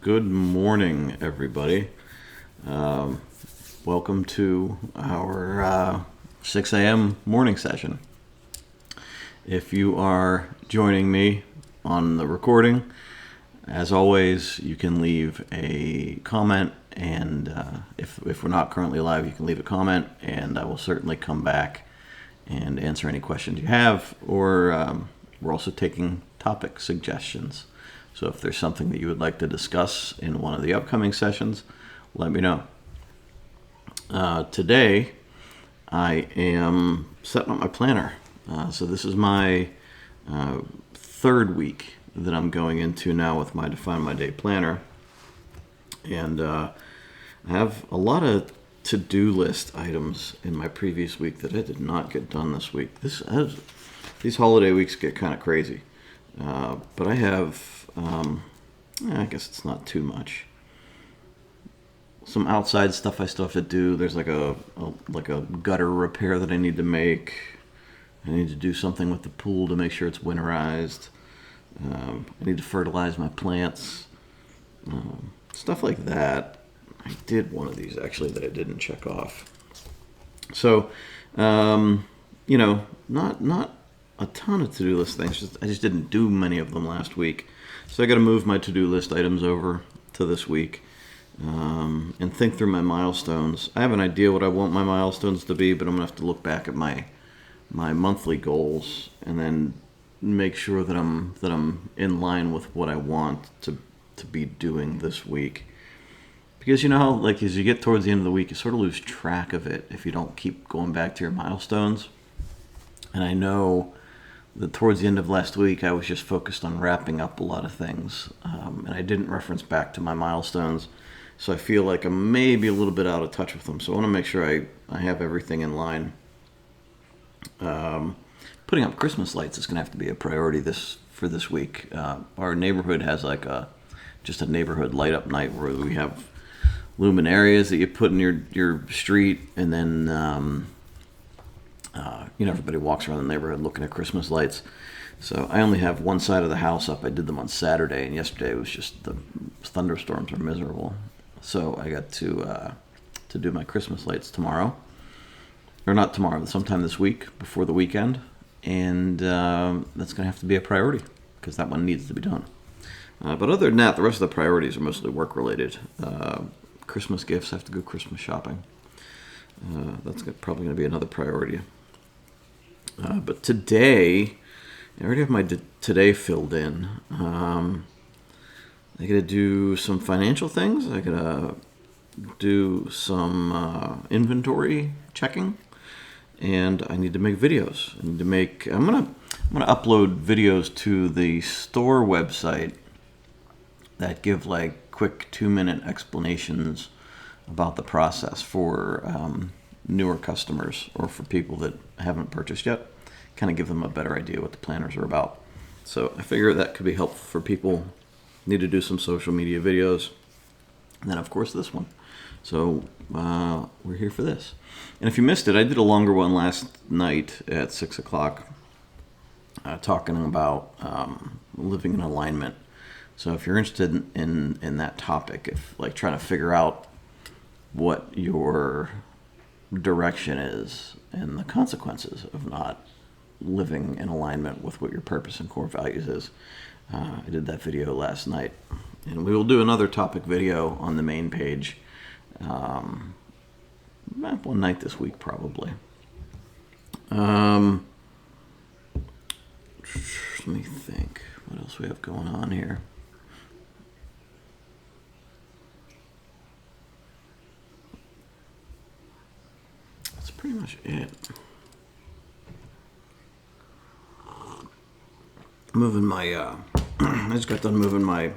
Good morning, everybody. Welcome to our 6 a.m. morning session. If you are joining me on the recording, as always, you can leave a comment, and if we're not currently live, you can leave a comment, and I will certainly come back and answer any questions you have, or we're also taking topic suggestions. So if there's something that you would like to discuss in one of the upcoming sessions, let me know. Today, I am setting up my planner. So this is my third week that I'm going into now with my Define My Day planner. And I have a lot of to-do list items in my previous week that I did not get done this week. These holiday weeks get kind of crazy. But I have, I guess it's not too much. Some outside stuff I still have to do. There's like a gutter repair that I need to make. I need to do something with the pool to make sure it's winterized. I need to fertilize my plants. Stuff like that. I did one of these actually that I didn't check off. So, not a ton of to-do list things. I just didn't do many of them last week. So I got to move my to-do list items over to this week and think through my milestones. I have an idea what I want my milestones to be, but I'm going to have to look back at my monthly goals and then make sure that I'm in line with what I want to be doing this week. Because as you get towards the end of the week, you sort of lose track of it if you don't keep going back to your milestones. And I know that towards the end of last week, I was just focused on wrapping up a lot of things. And I didn't reference back to my milestones. So I feel like I'm maybe a little bit out of touch with them. So I want to make sure I have everything in line. Putting up Christmas lights is going to have to be a priority for this week. Our neighborhood has just a neighborhood light up night where we have luminarias that you put in your street, and then everybody walks around the neighborhood looking at Christmas lights. So I only have one side of the house up. I did them on Saturday, and yesterday was just the thunderstorms were miserable. So I got to do my Christmas lights tomorrow, or not tomorrow, sometime this week before the weekend, and that's going to have to be a priority because that one needs to be done. But other than that, the rest of the priorities are mostly work-related. Christmas gifts, I have to go Christmas shopping. That's probably going to be another priority. But today, I already have my today filled in. I got to do some financial things. I got to do some inventory checking, and I need to make videos. I'm gonna upload videos to the store website that give quick 2-minute explanations about the process for newer customers or for people that haven't purchased yet. Kind of give them a better idea what the planners are about. So I figure that could be helpful for people who need to do some social media videos. And then, of course, this one. So we're here for this. And if you missed it, I did a longer one last night at 6 o'clock talking about living in alignment. So if you're interested in that topic, if trying to figure out what your direction is and the consequences of not living in alignment with what your purpose and core values is, I did that video last night. And we will do another topic video on the main page one night this week probably. Let me think. What else we have going on here? That's pretty much it. Moving my, I just got done moving my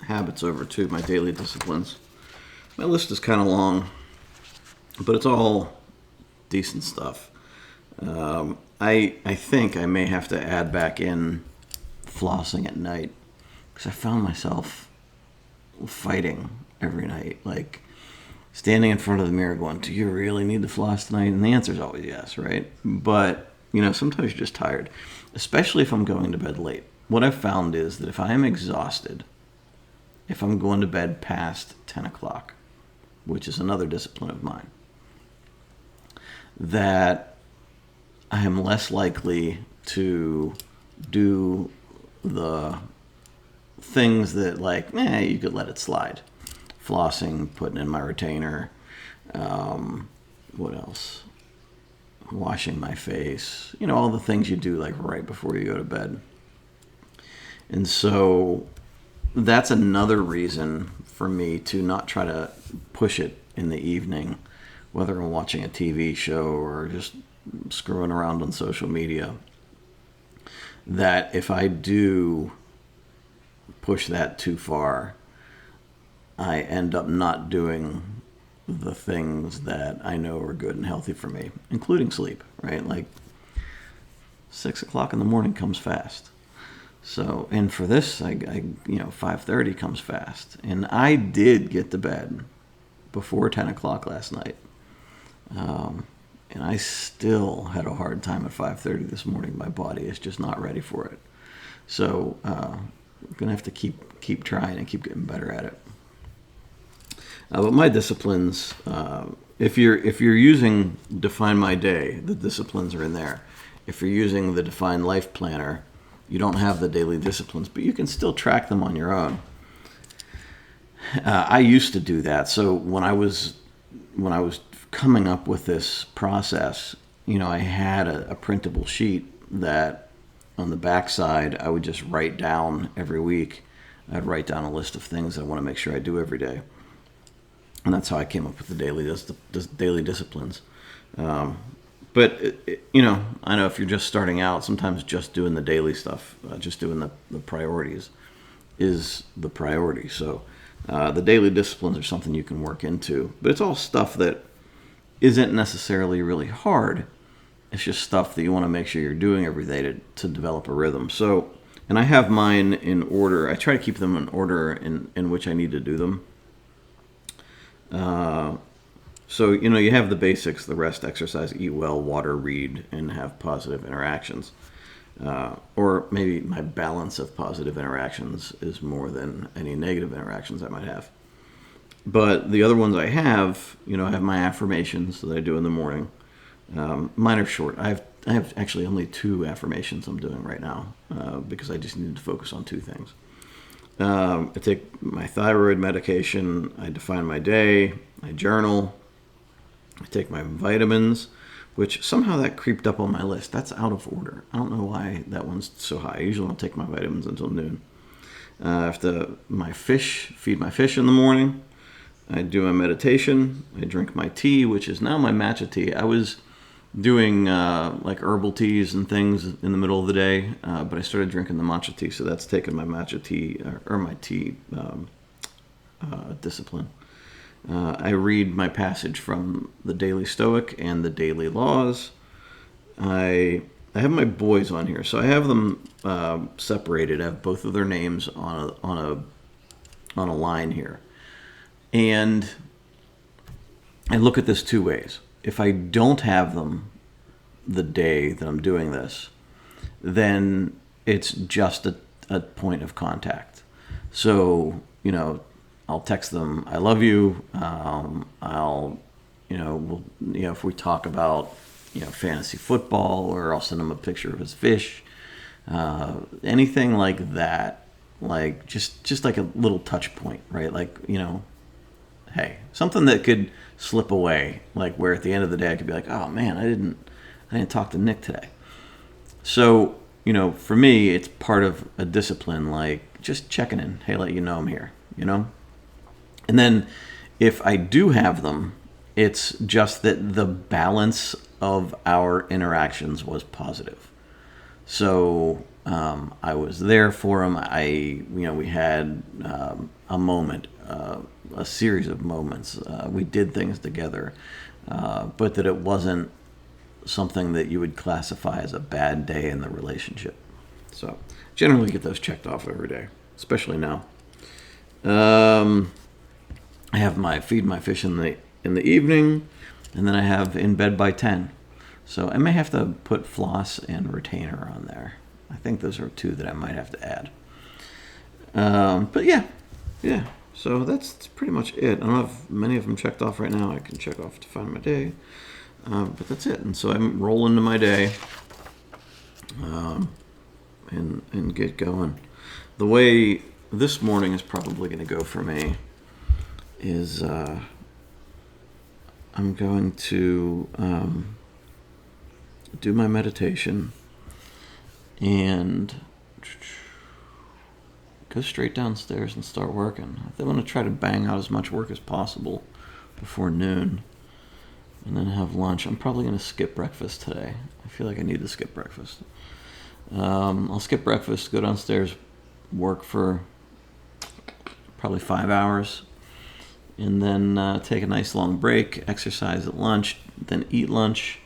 habits over to my daily disciplines. My list is kind of long, but it's all decent stuff. I think I may have to add back in flossing at night because I found myself fighting every night, standing in front of the mirror going, do you really need to floss tonight? And the answer is always yes, right? But, sometimes you're just tired, especially if I'm going to bed late. What I've found is that if I am exhausted if I'm going to bed past 10 o'clock, which is another discipline of mine, that I am less likely to do the things that, like, you could let it slide. Flossing, putting in my retainer, what else? Washing my face, all the things you do like right before you go to bed. And so that's another reason for me to not try to push it in the evening, whether I'm watching a TV show or just screwing around on social media, that if I do push that too far, I end up not doing the things that I know are good and healthy for me, including sleep, right? Like 6 o'clock in the morning comes fast. So, and for this, I 5:30 comes fast. And I did get to bed before 10 o'clock last night. And I still had a hard time at 5:30 this morning. My body is just not ready for it. So, I'm going to have to keep trying and keep getting better at it. But my disciplines, if you're using Define My Day, the disciplines are in there. If you're using the Define Life Planner, you don't have the daily disciplines, but you can still track them on your own. I used to do that. So when I was coming up with this process, I had a printable sheet that on the backside I would just write down every week. I'd write down a list of things I want to make sure I do every day. And that's how I came up with the daily disciplines. But, I know if you're just starting out, sometimes just doing the daily stuff, just doing the priorities is the priority. So the daily disciplines are something you can work into. But it's all stuff that isn't necessarily really hard. It's just stuff that you want to make sure you're doing every day to develop a rhythm. So, and I have mine in order. I try to keep them in order in which I need to do them. So, you have the basics, the rest, exercise, eat well, water, read, and have positive interactions. Or maybe my balance of positive interactions is more than any negative interactions I might have. But the other ones I have my affirmations that I do in the morning. Mine are short. I have actually only 2 affirmations I'm doing right now because I just need to focus on 2 things. I take my thyroid medication, I define my day, I journal, I take my vitamins, which somehow that creeped up on my list. That's out of order. I don't know why that one's so high. I usually don't take my vitamins until noon. I have to feed my fish in the morning. I do my meditation. I drink my tea, which is now my matcha tea. I was doing like herbal teas and things in the middle of the day, but I started drinking the matcha tea, so that's taken my matcha tea or my tea discipline. I read my passage from the Daily Stoic and the Daily Laws. I have my boys on here, so I have them separated. I have both of their names on a line here, and I look at this 2 ways. If I don't have them the day that I'm doing this, then it's just a point of contact. So, I'll text them, I love you. If we talk about, fantasy football, or I'll send them a picture of his fish, anything like that, like just like a little touch point, right? Like, hey, something that could slip away, like where at the end of the day I could be like, oh man, I didn't talk to Nick today. So, for me, it's part of a discipline, like just checking in. Hey, let you know I'm here, And then if I do have them, it's just that the balance of our interactions was positive. So I was there for him. We had a moment, a series of moments. We did things together, but that it wasn't something that you would classify as a bad day in the relationship. So generally get those checked off every day, especially now. I have feed my fish in the evening, and then I have in bed by 10. So I may have to put floss and retainer on there. I think those are 2 that I might have to add. But yeah, Yeah, so that's pretty much it. I don't have many of them checked off right now. I can check off to find my day, but that's it. And so I'm roll into my day, and get going. The way this morning is probably going to go for me is I'm going to do my meditation and go straight downstairs and start working. I'm going to try to bang out as much work as possible before noon and then have lunch. I'm probably going to skip breakfast today. I feel like I need to skip breakfast. I'll skip breakfast, go downstairs, work for probably 5 hours, and then take a nice long break, exercise at lunch, then eat lunch,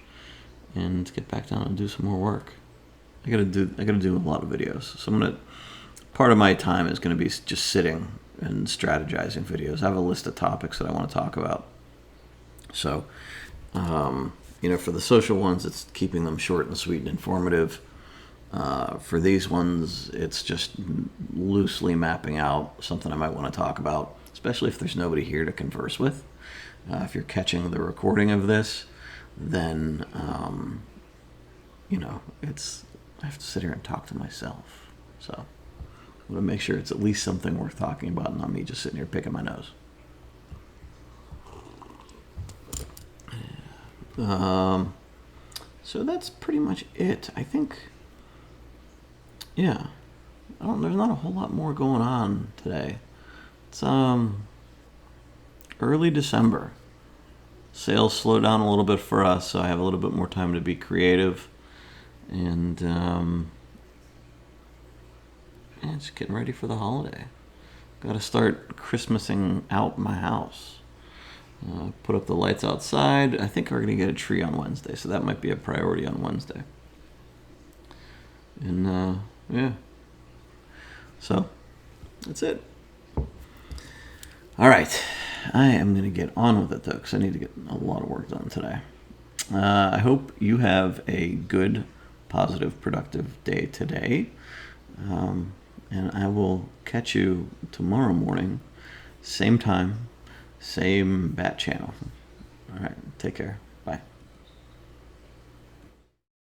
and get back down and do some more work. I gotta do a lot of videos. So part of my time is gonna be just sitting and strategizing videos. I have a list of topics that I want to talk about. So, for the social ones, it's keeping them short and sweet and informative. For these ones, it's just loosely mapping out something I might want to talk about, especially if there's nobody here to converse with. If you're catching the recording of this, then, I have to sit here and talk to myself. So I'm going to make sure it's at least something worth talking about and not me just sitting here picking my nose. So that's pretty much it. I think, yeah. There's not a whole lot more going on today. It's early December. Sales slow down a little bit for us, so I have a little bit more time to be creative. And just getting ready for the holiday. Got to start Christmasing out my house. Put up the lights outside. I think we're going to get a tree on Wednesday, so that might be a priority on Wednesday. And, yeah. So, that's it. All right. I am going to get on with it, though, because I need to get a lot of work done today. I hope you have a good, positive, productive day today. And I will catch you tomorrow morning, same time, same bat channel. All right. Take care.